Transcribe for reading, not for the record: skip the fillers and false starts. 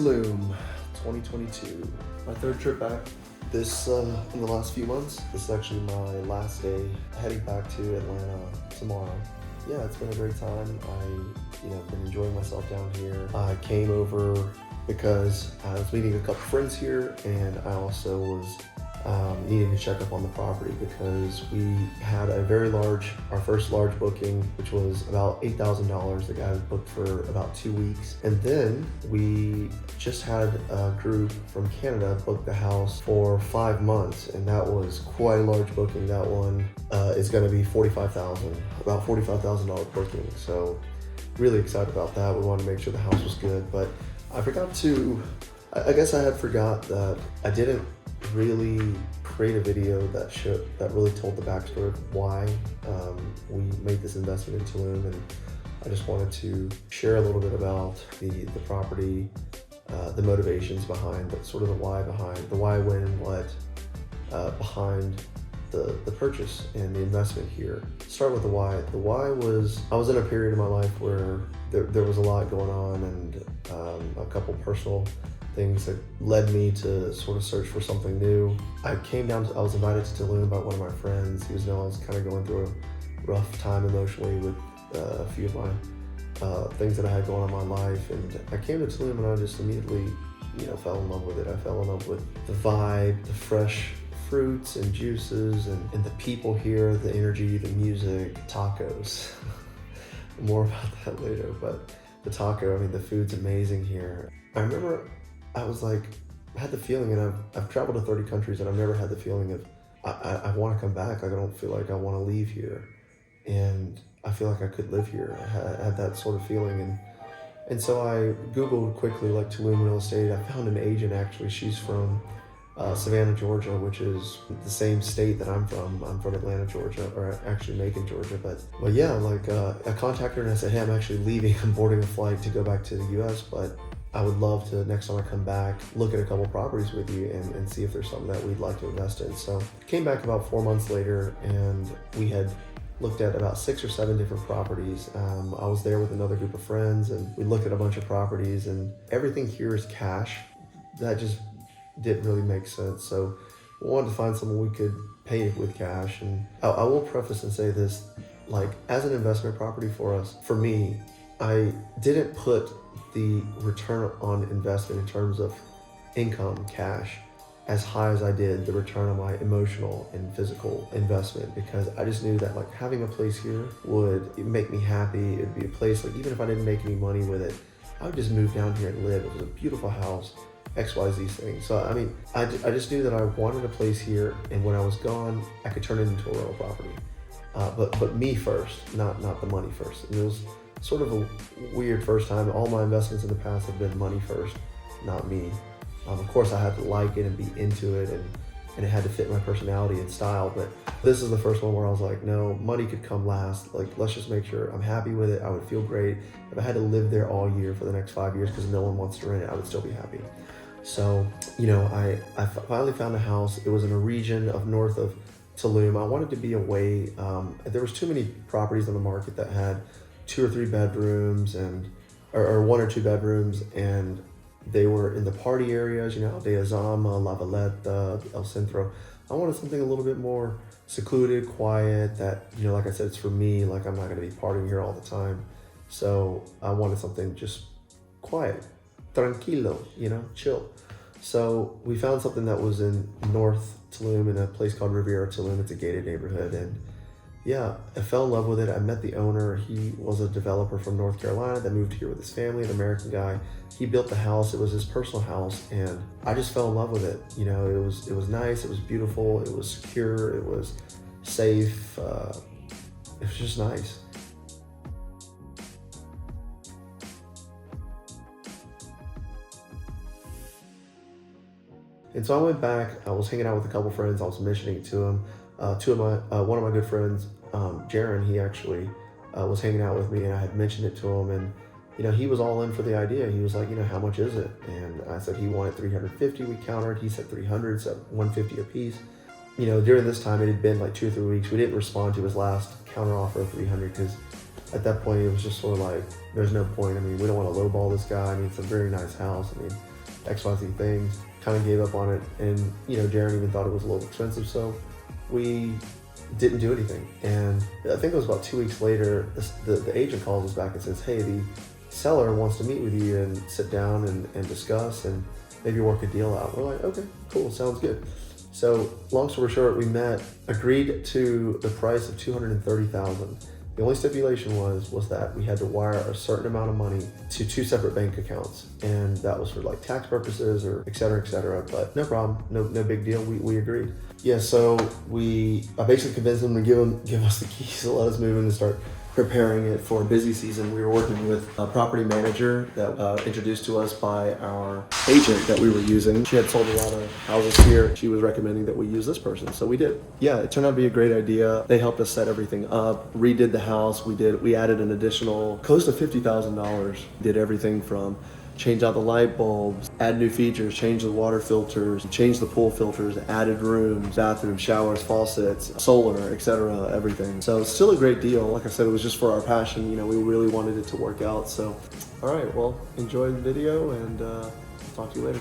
Tulum, 2022. My third trip back this in the last few months. This is actually my last day heading back to Atlanta tomorrow. Yeah, it's been a great time. I've been enjoying myself down here. I came over because I was meeting a couple friends here, and I also was needing to check up on the property because we had our first large booking, which was about $8,000. The guy was booked for about 2 weeks. And then we just had a group from Canada book the house for 5 months, and that was quite a large booking. That one is going to be about $45,000 booking. So really excited about that. We wanted to make sure the house was good, but I guess I had forgot that I didn't really create a video that really told the backstory of why we made this investment in Tulum, and I just wanted to share a little bit about the property, the motivations behind, sort of the why, when, and what behind the purchase and the investment here. Start with the why. The why was, I was in a period of my life where there was a lot going on, and a couple personal things that led me to sort of search for something new. I was invited to Tulum by one of my friends. He was I was kind of going through a rough time emotionally with a few of my things that I had going on in my life. And I came to Tulum and I just immediately, fell in love with it. I fell in love with the vibe, the fresh fruits and juices, and the people here, the energy, the music, tacos. More about that later, but the the food's amazing here. I remember I had the feeling, and I've traveled to 30 countries, and I've never had the feeling of, I want to come back. Like, I don't feel like I want to leave here. And I feel like I could live here. I had that sort of feeling. And so I Googled quickly, like, Tulum real estate. I found an agent, actually. She's from Savannah, Georgia, which is the same state that I'm from. I'm from Atlanta, Georgia, or actually Macon, Georgia. But yeah, I contacted her and I said, hey, I'm actually leaving. I'm boarding a flight to go back to the US, but I would love to, next time I come back, look at a couple properties with you and see if there's something that we'd like to invest in. So came back about 4 months later, and we had looked at about 6 or 7 different properties. I was there with another group of friends, and we looked at a bunch of properties, and everything here is cash. That just didn't really make sense. So we wanted to find someone we could pay with cash. And I will preface and say this, as an investment property for me, I didn't put the return on investment in terms of income, cash, as high as I did the return on my emotional and physical investment, because I just knew that having a place here would make me happy. It'd be a place, even if I didn't make any money with it, I would just move down here and live. It was a beautiful house, XYZ thing. So I just knew that I wanted a place here, and when I was gone, I could turn it into a rental property. But me first, not the money first. And it was sort of a weird first time. All my investments in the past have been money first, not me. Of course, I had to like it and be into it, and it had to fit my personality and style. But this is the first one where I was like, no, money could come last. Let's just make sure I'm happy with it. I would feel great. If I had to live there all year for the next 5 years because no one wants to rent it, I would still be happy. So, I finally found a house. It was in a region north of Tulum. I wanted to be away. There was too many properties on the market that had 2 or 3 bedrooms or 1 or 2 bedrooms, and they were in the party areas, De Azama, La Valeta, El Centro. I wanted something a little bit more secluded, quiet, that, like I said, it's for me. I'm not going to be partying here all the time. So I wanted something just quiet, tranquilo, chill. So we found something that was in North Tulum in a place called Riviera Tulum. It's a gated neighborhood, and yeah, I fell in love with it. I met the owner. He was a developer from North Carolina that moved here with his family, an American guy. He built the house. It was his personal house, and I just fell in love with it. It was nice. It was beautiful. It was secure. It was safe. It was just nice. And so I went back. I was hanging out with a couple friends. I was mentioning it to them. One of my good friends, Jaron, he actually was hanging out with me, and I had mentioned it to him, and he was all in for the idea. He was like, how much is it? And I said he wanted $350. We countered. He said $300, so $150 a piece. During this time, it had been 2 or 3 weeks. We didn't respond to his last counter offer of $300 because at that point, it was just sort of there's no point. We don't want to lowball this guy. It's a very nice house. XYZ things. Kind of gave up on it, and Jaren even thought it was a little expensive, so we didn't do anything. And I think it was about 2 weeks later, the agent calls us back and says, hey, the seller wants to meet with you and sit down and discuss and maybe work a deal out. We're like, okay, cool, sounds good. So long story short, we met, agreed to the price of $230,000. The only stipulation was that we had to wire a certain amount of money to 2 separate bank accounts, and that was for like tax purposes or et cetera, but no problem, no big deal, we agreed. Yeah, so I basically convinced them to give us the keys to let us move in and start preparing it for busy season. We were working with a property manager that introduced to us by our agent that we were using. She had sold a lot of houses here. She was recommending that we use this person, so we did. Yeah, it turned out to be a great idea. They helped us set everything up, redid the house. We added an additional close to $50,000. Did everything from change out the light bulbs, add new features, change the water filters, change the pool filters, added rooms, bathrooms, showers, faucets, solar, etc., everything. So it's still a great deal. Like I said, it was just for our passion. We really wanted it to work out. So, all right, well, enjoy the video, and I'll talk to you later.